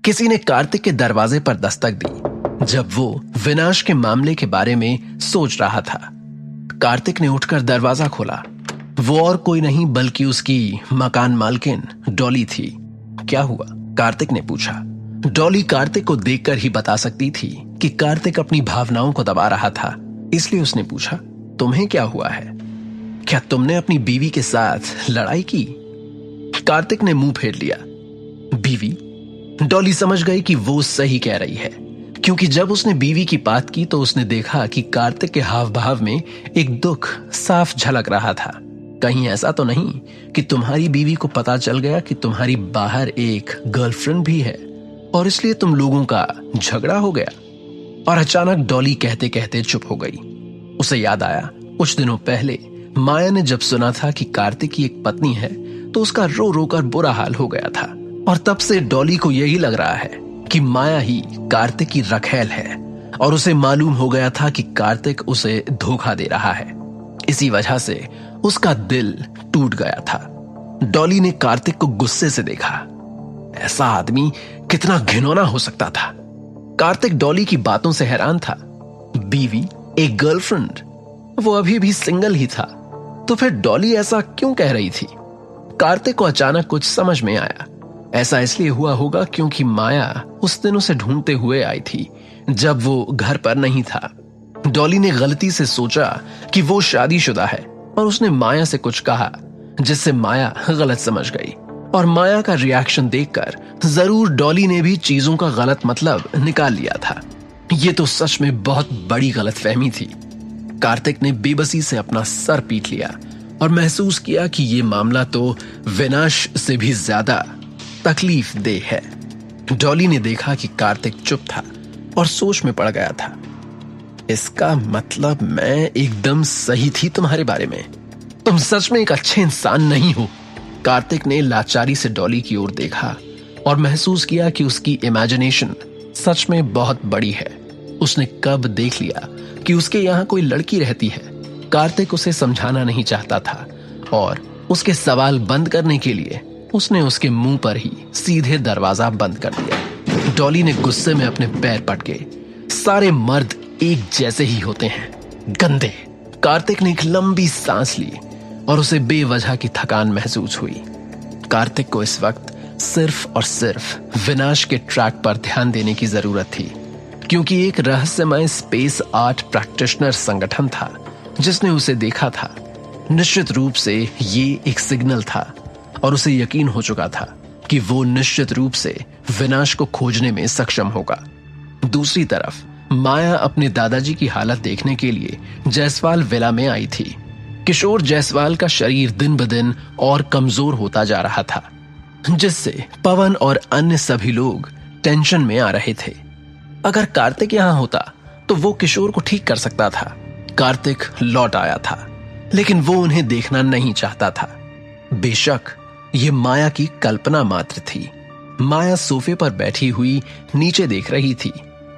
किसी ने कार्तिक के दरवाजे पर दस्तक दी जब वो विनाश के मामले के बारे में सोच रहा था। कार्तिक ने उठकर दरवाजा खोला। वो और कोई नहीं बल्कि उसकी मकान मालकिन डॉली थी। क्या हुआ? कार्तिक ने पूछा। डॉली कार्तिक को देखकर ही बता सकती थी कि कार्तिक अपनी भावनाओं को दबा रहा था, इसलिए उसने पूछा, तुम्हें क्या हुआ है? क्या तुमने अपनी बीवी के साथ लड़ाई की? कार्तिक ने मुंह फेर लिया। बीवी? डॉली समझ गई कि वो सही कह रही है, क्योंकि जब उसने बीवी की बात की तो उसने देखा कि कार्तिक के हाव भाव में एक दुख साफ झलक रहा था। कहीं ऐसा तो नहीं कि तुम्हारी बीवी को पता चल गया कि तुम्हारी बाहर एक गर्लफ्रेंड भी है और इसलिए तुम लोगों का झगड़ा हो गया? और अचानक डॉली कहते कहते चुप हो गई। उसे याद आया कुछ दिनों पहले माया ने जब सुना था कि कार्तिक की एक पत्नी है तो उसका रो रो कर बुरा हाल हो गया था, और तब से डॉली को यही लग रहा है कि माया ही कार्तिक की रखेल है और उसे मालूम हो गया था कि कार्तिक उसे धोखा दे रहा है। इसी वजह से उसका दिल टूट गया था। डॉली ने कार्तिक को गुस्से से देखा। ऐसा आदमी कितना घिनौना हो सकता था। कार्तिक डॉली की बातों से हैरान था। बीवी, एक गर्लफ्रेंड, वो अभी भी सिंगल ही था, तो फिर डॉली ऐसा क्यों कह रही थी? कार्तिक को अचानक कुछ समझ में आया। ऐसा इसलिए हुआ होगा क्योंकि माया उस दिन उसे ढूंढते हुए आई थी जब वो घर पर नहीं था। डॉली ने गलती से सोचा कि वो शादीशुदा है और उसने माया से कुछ कहा जिससे माया गलत समझ गई, और माया का रिएक्शन देखकर जरूर डॉली ने भी चीजों का गलत मतलब निकाल लिया था। ये तो सच में बहुत बड़ी गलतफहमी थी। कार्तिक ने बेबसी से अपना सर पीट लिया और महसूस किया कि ये मामला तो विनाश से भी ज्यादा तकलीफ दे है। डॉली ने देखा कि कार्तिक चुप था और सोच में पड़ गया था। इसका मतलब मैं एकदम सही थी तुम्हारे बारे में। तुम सच में एक अच्छे इंसान नहीं हो। कार्तिक ने लाचारी से डॉली की ओर देखा और महसूस किया कि उसकी इमेजिनेशन सच में बहुत बड़ी है। उसने कब देख लिया कि उसके यहाँ कोई लड़की रहती है। कार्तिक उसे समझाना नहीं चाहता था और उसके सवाल बंद करने के लिए उसने उसके मुंह पर ही सीधे दरवाजा बंद कर दिया। डॉली ने गुस्से में अपने पैर पटके। सारे मर्द एक जैसे ही होते हैं, गंदे। कार्तिक ने एक लंबी सांस ली और उसे बेवजह की थकान महसूस हुई। कार्तिक को इस वक्त सिर्फ और सिर्फ विनाश के ट्रैक पर ध्यान देने की जरूरत थी, क्योंकि एक रहस्यमय स्पेस आर्ट प्रैक्टिशनर संगठन था जिसने उसे देखा था। निश्चित रूप से ये एक सिग्नल था और उसे यकीन हो चुका था कि वो निश्चित रूप से विनाश को खोजने में सक्षम होगा। दूसरी तरफ माया अपने दादाजी की हालत देखने के लिए जायसवाल विला में आई थी। किशोर जायसवाल का शरीर दिन ब दिन और कमजोर होता जा रहा था, जिससे पवन और अन्य सभी लोग टेंशन में आ रहे थे। अगर कार्तिक यहां होता तो वो किशोर को ठीक कर सकता था। कार्तिक लौट आया था, लेकिन वो उन्हें देखना नहीं चाहता था। बेशक ये माया की कल्पना मात्र थी। माया सोफे पर बैठी हुई नीचे देख रही थी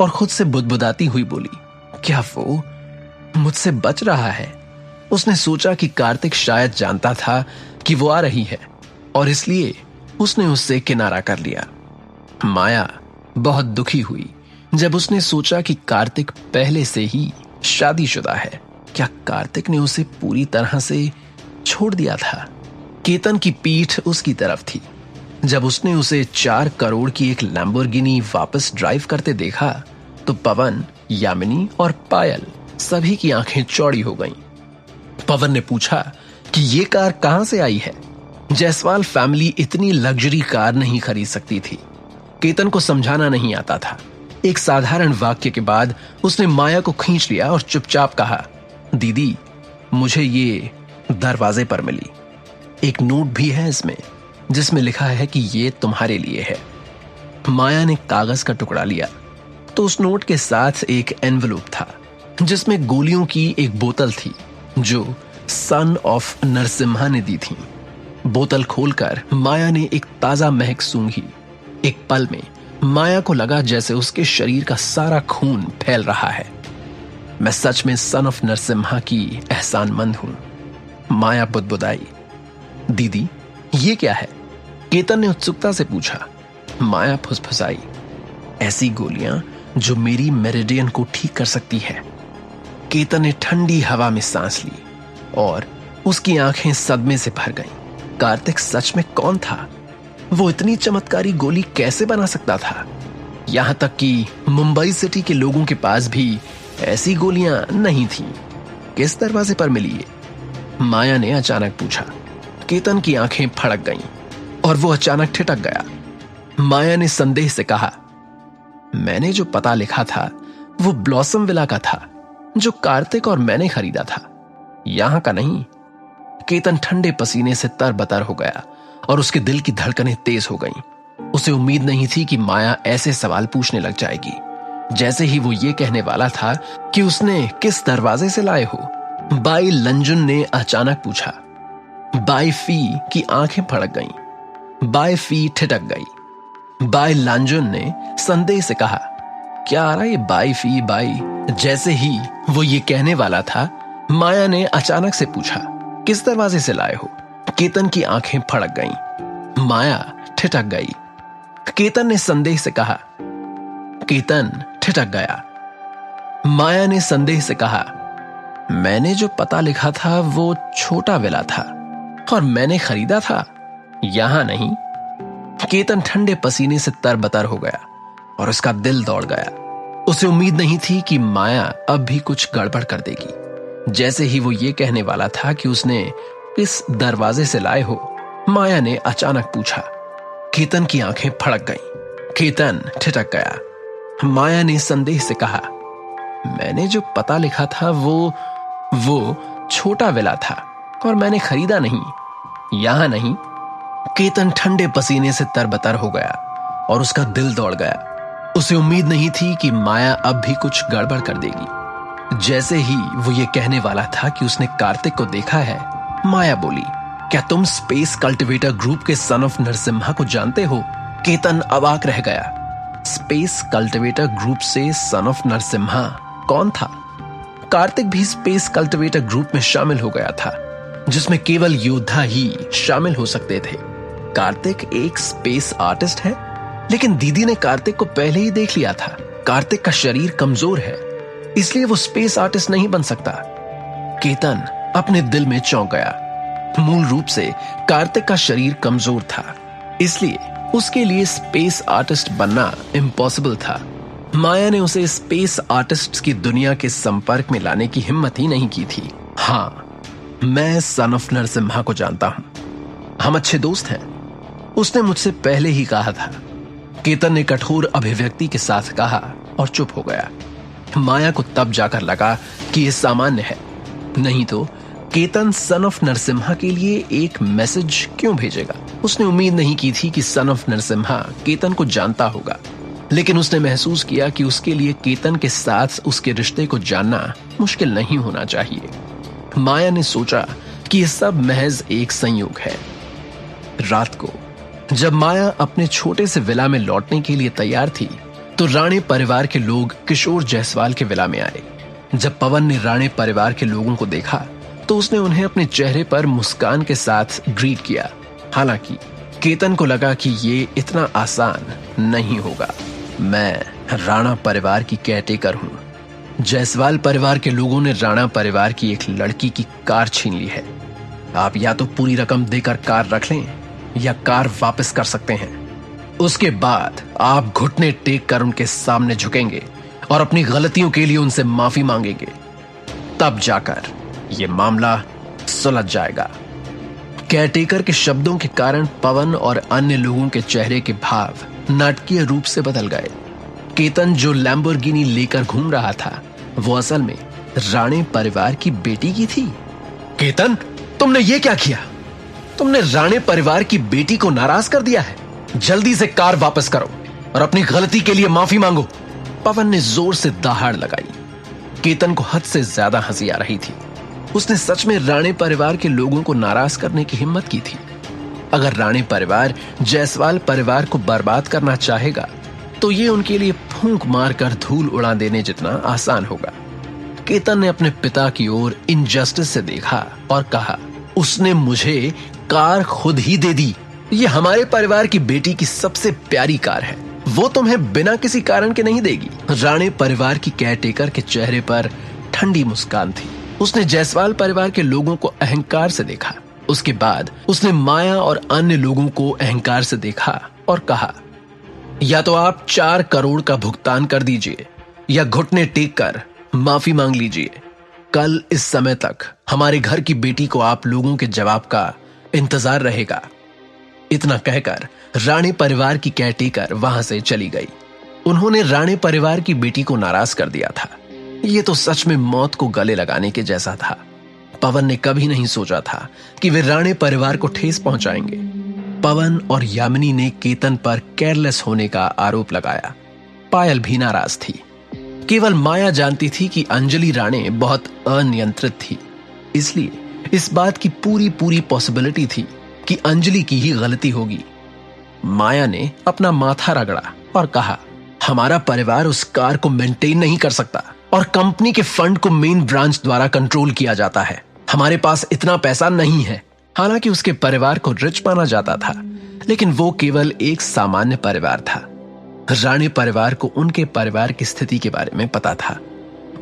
और खुद से बुदबुदाती हुई बोली, क्या वो मुझसे बच रहा है? उसने सोचा कि कार्तिक शायद जानता था कि वो आ रही है और इसलिए उसने उससे किनारा कर लिया। माया बहुत दुखी हुई जब उसने सोचा कि कार्तिक पहले से ही शादीशुदा है। क्या कार्तिक ने उसे पूरी तरह से छोड़ दिया था? केतन की पीठ उसकी तरफ थी। जब उसने उसे 4 करोड़ की एक लैम्बोर्गिनी वापस ड्राइव करते देखा तो पवन, यामिनी और पायल सभी की आंखें चौड़ी हो गईं। पवन ने पूछा कि ये कार कहां से आई है? जायसवाल फैमिली इतनी लग्जरी कार नहीं खरीद सकती थी। केतन को समझाना नहीं आता था। एक साधारण वाक्य के बाद उसने माया को खींच लिया और चुपचाप कहा, दीदी, मुझे ये दरवाजे पर मिली। एक नोट भी है इसमें जिसमें लिखा है कि ये तुम्हारे लिए है। माया ने कागज का टुकड़ा लिया तो उस नोट के साथ एक एनवेलप था जिसमें गोलियों की एक बोतल थी जो सन ऑफ नरसिम्हा ने दी थी। बोतल खोलकर माया ने एक ताजा महक सूंघी। एक पल में माया को लगा जैसे उसके शरीर का सारा खून फैल रहा है। मैं सच में सन ऑफ नरसिम्हा की एहसानमंद हूं। माया बुदबुदाई। दीदी, ये क्या है? केतन ने उत्सुकता से पूछा। माया फुसफुसाई, ऐसी गोलियां जो मेरी मेरिडियन को ठीक कर सकती है। केतन ने ठंडी हवा में सांस ली और उसकी आंखें सदमे से भर गईं। कार्तिक सच में कौन था? वो इतनी चमत्कारी गोली कैसे बना सकता था? यहां तक कि मुंबई सिटी के लोगों के पास भी ऐसी गोलियां नहीं थीं। किस दरवाजे पर मिली ये? माया ने अचानक पूछा। केतन की आंखें फड़क गईं और वो अचानक ठिठक गया। माया ने संदेह से कहा, मैंने जो पता लिखा था वो ब्लॉसम विला का था, जो कार्तिक और मैंने खरीदा था, यहां का नहीं। केतन ठंडे पसीने से तरबतर हो गया और उसके दिल की धड़कनें तेज हो गईं। उसे उम्मीद नहीं थी कि माया ऐसे सवाल पूछने लग जाएगी। जैसे ही वो ये कहने वाला था कि उसने किस दरवाजे से लाए हो, बाई लंजुन ने अचानक पूछा। बाई फी की आंखें फड़क गईं। बाई फी ठिठक गई। बाई लांजुन ने संदेह से कहा, क्या आ रहा है बाई फी बाई? जैसे ही वो ये कहने वाला था, माया ने अचानक से पूछा, किस दरवाजे से लाए हो? केतन की आंखें फड़क गईं। माया ठिठक गई। केतन ने संदेह से कहा। केतन ठिठक गया। माया ने संदेह से कहा, मैंने जो पता लिखा था वो छोटा विला था और मैंने खरीदा था, यहां नहीं। केतन ठंडे पसीने से तरबतर हो गया और उसका दिल दौड़ गया। उसे उम्मीद नहीं थी कि माया अब भी कुछ गड़बड़ कर देगी। जैसे ही वो ये कहने वाला था कि उसने किस दरवाजे से लाए हो, माया ने अचानक पूछा। केतन की आंखें फड़क गईं। केतन ठिठक गया। माया ने संदेह से कहा, मैंने जो पता लिखा था वो छोटा विला था और मैंने खरीदा नहीं, यहां नहीं। केतन ठंडे पसीने से तरबतर हो गया और उसका दिल दौड़ गया। उसे उम्मीद नहीं थी कि माया अब भी कुछ गड़बड़ कर देगी। जैसे ही वो ये कहने वाला था कि उसने कार्तिक को देखा है, माया बोली, क्या तुम स्पेस कल्टिवेटर ग्रुप के सन ऑफ नरसिम्हा को जानते हो? केतन अवाक रह गया। स्पेस कल्टिवेटर ग्रुप से सन ऑफ नरसिम्हा कौन था? कार्तिक भी स्पेस कल्टिवेटर ग्रुप में शामिल हो गया था, जिसमें केवल योद्धा ही शामिल हो सकते थे। कार्तिक एक स्पेस आर्टिस्ट है, लेकिन दीदी ने कार्तिक को पहले ही देख लिया था। कार्तिक का शरीर कमजोर है, इसलिए वो स्पेस आर्टिस्ट नहीं बन सकता। केतन अपने दिल में चौंक गया। मूल रूप से कार्तिक का शरीर कमजोर था, इसलिए उसके लिए स्पेस आर्टिस्ट बनना इम्पॉसिबल था। माया ने उसे स्पेस आर्टिस्ट की दुनिया के संपर्क में लाने की हिम्मत ही नहीं की थी। हाँ, मैं सन ऑफ नरसिम्हा को जानता हूं, हम अच्छे दोस्त हैं, उसने मुझसे पहले ही कहा था। केतन ने कठोर अभिव्यक्ति के साथ कहा और चुप हो गया। माया को तब जाकर लगा कि यह सामान्य है, नहीं तो केतन सन ऑफ नरसिम्हा के लिए एक मैसेज क्यों भेजेगा? उसने उम्मीद नहीं की थी कि सन ऑफ नरसिम्हा केतन को जानता होगा, लेकिन उसने महसूस किया कि उसके लिए केतन के साथ उसके रिश्ते को जानना मुश्किल नहीं होना चाहिए। माया ने सोचा कि यह सब महज एक संयोग है। रात को जब माया अपने छोटे से विला में लौटने के लिए तैयार थी, तो राणे परिवार के लोग किशोर जायसवाल के विला में आए। जब पवन ने राणे परिवार के लोगों को देखा, तो उसने उन्हें अपने चेहरे पर मुस्कान के साथ ग्रीट किया। हालांकि केतन को लगा कि ये इतना आसान नहीं होगा। मैं राणा परिवार की केयरटेकर हूं। जायसवाल परिवार के लोगों ने राणा परिवार की एक लड़की की कार छीन ली है। आप या तो पूरी रकम देकर कार रख लें या कार वापस कर सकते हैं। उसके बाद आप घुटने टेक कर उनके सामने झुकेंगे और अपनी गलतियों के लिए उनसे माफी मांगेंगे। तब जाकर यह मामला सुलझ जाएगा। केयरटेकर के शब्दों के कारण पवन और अन्य लोगों के चेहरे के भाव नाटकीय रूप से बदल गए। केतन जो लैम्बोर्गिनी लेकर घूम रहा था, वो असल में राणे परिवार की बेटी की थी। केतन, तुमने ये क्या किया? तुमने राणे परिवार की बेटी को नाराज कर दिया है। जल्दी से कार वापस करो और अपनी गलती के लिए माफी मांगो। पवन ने जोर से दहाड़ लगाई। केतन को हद से ज्यादा हंसी आ रही थी। उसने सच में राणे परिवार के लोगों को नाराज करने की हिम्मत की थी। अगर राणे परिवार जायसवाल परिवार को बर्बाद करना चाहेगा, तो ये उनके लिए फूंक मारकर धूल उड़ा देने जितना आसान होगा। केतन ने अपने पिता की ओर इनजस्टिस से देखा और कहा, उसने मुझे कार खुद ही दे दी। ये हमारे परिवार की बेटी की सबसे प्यारी कार है। वो तुम्हें बिना किसी कारण के नहीं देगी। राणे परिवार की केयरटेकर के चेहरे पर ठंडी मुस्कान थी। उसने जायसवाल परिवार के लोगों को अहंकार से देखा। उसके बाद उसने माया और अन्य लोगों को अहंकार से देखा और कहा, या तो आप 4 करोड़ का भुगतान कर दीजिए या घुटने टेक कर माफी मांग लीजिए। कल इस समय तक हमारे घर की बेटी को आप लोगों के जवाब का इंतजार रहेगा। इतना कहकर राणे परिवार की केयरटेकर वहां से चली गई। उन्होंने राणे परिवार की बेटी को नाराज कर दिया था। यह तो सच में मौत को गले लगाने के जैसा था। पवन ने कभी नहीं सोचा था कि वे राणे परिवार को ठेस पहुंचाएंगे। पवन और यामिनी ने केतन पर केयरलेस होने का आरोप लगाया। पायल भी नाराज थी। केवल माया जानती थी कि अंजलि राणे बहुत अनियंत्रित थी, इसलिए इस बात की पूरी पॉसिबिलिटी थी कि अंजलि की ही गलती होगी। माया ने अपना माथा रगड़ा और कहा, हमारा परिवार उस कार को मेंटेन नहीं कर सकता और कंपनी के फंड को मेन ब्रांच द्वारा कंट्रोल किया जाता है। हमारे पास इतना पैसा नहीं है। हालांकि उसके परिवार को रिच माना जाता था, लेकिन वो केवल एक सामान्य परिवार था। राणे परिवार को उनके परिवार की स्थिति के बारे में पता था।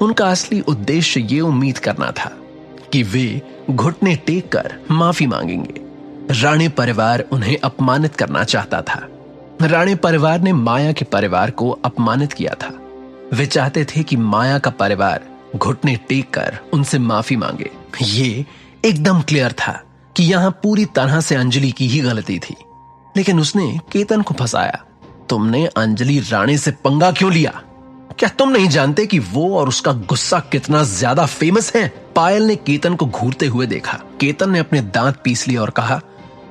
उनका असली उद्देश्य ये उम्मीद करना था कि वे घुटने टेक कर माफी मांगेंगे। राणे परिवार उन्हें अपमानित करना चाहता था। राणे परिवार ने माया के परिवार को अपमानित किया था। वे चाहते थे कि माया का परिवार घुटने टेक कर उनसे माफी मांगे। ये एकदम क्लियर था कि यहां पूरी तरह से अंजलि की ही गलती थी, लेकिन उसने केतन को फंसाया। तुमने अंजलि राणे से पंगा क्यों लिया? क्या तुम नहीं जानते कि वो और उसका गुस्सा कितना ज्यादा फेमस है? पायल ने केतन को घूरते हुए देखा। केतन ने अपने दांत पीस लिए और कहा,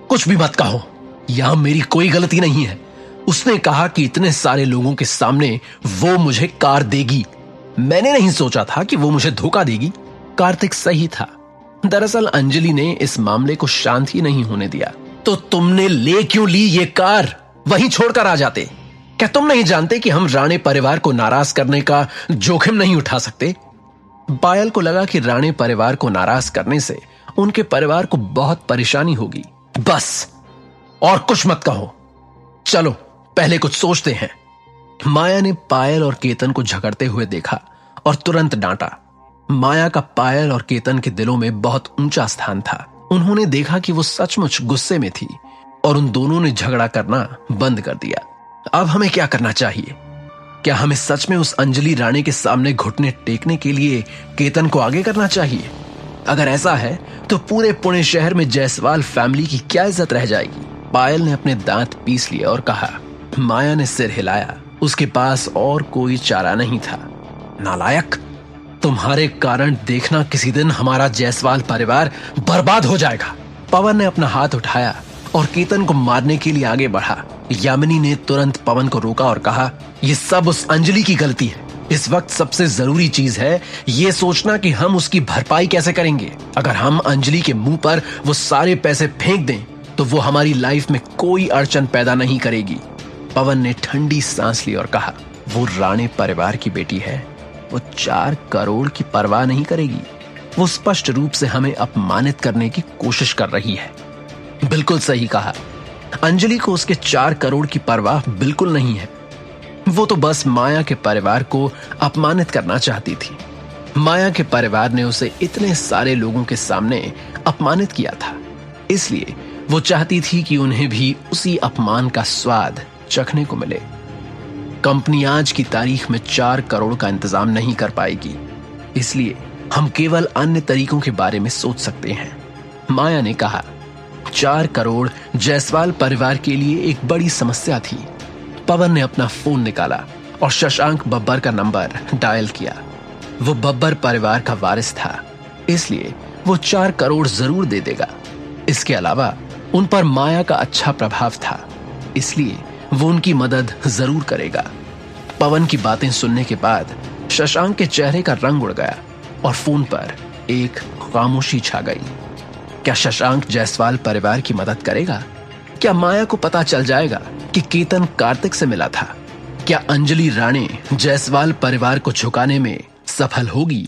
कुछ भी मत कहो, यहां मेरी कोई गलती नहीं है। उसने कहा कि इतने सारे लोगों के सामने वो मुझे कार देगी। मैंने नहीं सोचा था कि वो मुझे धोखा देगी। कार्तिक सही था। दरअसल अंजलि ने इस मामले को शांत ही नहीं होने दिया। तो तुमने ले क्यों ली ये कार? वहीं छोड़कर आ जाते। क्या तुम नहीं जानते कि हम राणे परिवार को नाराज करने का जोखिम नहीं उठा सकते? पायल को लगा कि राणे परिवार को नाराज करने से उनके परिवार को बहुत परेशानी होगी। बस और कुछ मत कहो, चलो पहले कुछ सोचते हैं। माया ने पायल और केतन को झगड़ते हुए देखा और तुरंत डांटा। माया का पायल और केतन के दिलों में बहुत ऊंचा स्थान था। उन्होंने देखा कि वो सचमुच गुस्से में थी और उन दोनों ने झगड़ा करना बंद कर दिया। अब हमें क्या करना चाहिए? क्या हमें सच में उस अंजलि राणे के सामने घुटने टेकने के लिए केतन को आगे करना चाहिए? अगर ऐसा है तो पूरे पुणे शहर में जायसवाल फैमिली की क्या इज्जत रह जाएगी? पायल ने अपने दांत पीस लिए और कहा। माया ने सिर हिलाया। उसके पास और कोई चारा नहीं था। नालायक, तुम्हारे कारण देखना किसी दिन हमारा जायसवाल परिवार बर्बाद हो जाएगा। पवन ने अपना हाथ उठाया और केतन को मारने के लिए आगे बढ़ा। यामिनी ने तुरंत पवन को रोका और कहा, यह सब उस अंजलि की गलती है। इस वक्त सबसे जरूरी चीज है यह सोचना कि हम उसकी भरपाई कैसे करेंगे। अगर हम अंजलि के मुंह पर वो सारे पैसे फेंक दें तो वो हमारी लाइफ में कोई अड़चन पैदा नहीं करेगी। पवन ने ठंडी सांस ली और कहा, वो राणे परिवार की बेटी है। वो 4 करोड़ की परवाह नहीं करेगी। वो स्पष्ट रूप से हमें अपमानित करने की कोशिश कर रही है। बिल्कुल सही कहा। अंजलि को उसके 4 करोड़ की परवाह बिल्कुल नहीं है। वो तो बस माया के परिवार को अपमानित करना चाहती थी। माया के परिवार ने उसे इतने सारे लोगों के सामने अपमानित किया था, इसलिए वो चाहती थी कि उन्हें भी उसी अपमान का स्वाद चखने को मिले। कंपनी आज की तारीख में 4 करोड़ का इंतजाम नहीं कर पाएगी, इसलिए हम केवल अन्य तरीकों के बारे में सोच सकते हैं। माया ने कहा। 4 करोड़ जायसवाल परिवार के लिए एक बड़ी समस्या थी। पवन ने अपना फोन निकाला और शशांक बब्बर का नंबर डायल किया। वो बब्बर परिवार का वारिस था, इसलिए वो 4 करोड़ जरूर दे देगा। इसके अलावा उन पर माया का अच्छा प्रभाव था, इसलिए वो उनकी मदद जरूर करेगा। पवन की बातें सुनने के बाद शशांक के चेहरे का रंग उड़ गया और फोन पर एक खामोशी छा गई। क्या शशांक जायसवाल परिवार की मदद करेगा? क्या माया को पता चल जाएगा कि केतन कार्तिक से मिला था? क्या अंजलि राणे जायसवाल परिवार को झुकाने में सफल होगी